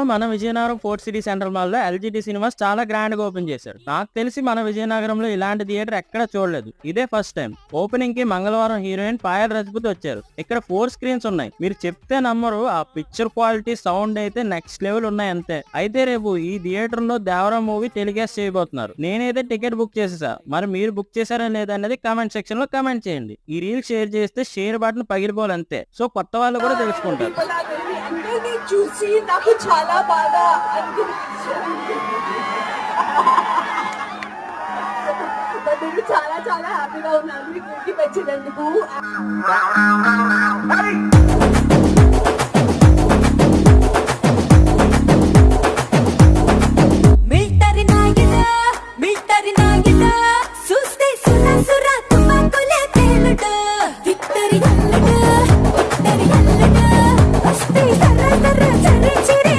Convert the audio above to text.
మన Vizianagaram fort city central mall లో ఎల్జీటీ cinemas చాలా గ్రాండ్ గా ఓపెన్ చేశారు. నాకు తెలిసి మన విజయనగరంలో ఇలాంటి థియేటర్ ఎక్కడ చూడలేదు. ఇదే ఫస్ట్ టైం. ఓపెనింగ్ కి మంగళవారం హీరోయిన్ పాయల్ రజపూత్ వచ్చారు. ఇక్కడ 4 స్క్రీన్స్ ఉన్నాయి. మీరు చెప్తే నమ్మరు, ఆ పిక్చర్ క్వాలిటీ, సౌండ్ అయితే నెక్స్ట్ లెవెల్ ఉన్నాయి అంతే. అయితే రేపు ఈ థియేటర్ లో దేవరా మూవీ టెలికాస్ట్ చేయబోతున్నారు. నేనైతే టికెట్ బుక్ చేసేసా. మరి మీరు బుక్ చేశారా లేదనేది కామెంట్ సెక్షన్ లో కామెంట్ చేయండి. ఈ రీల్ షేర్ చేస్తే షేర్ బటన్ పగిలిపోవాలంతే. సో కొత్త వాళ్ళు కూడా తెలుసుకుంటారు. అందరినీ చూసి నాకు చాలా బాధ అనిపించింది. నేను చాలా చాలా హ్యాపీగా ఉన్నాను మీకు వచ్చినందుకు.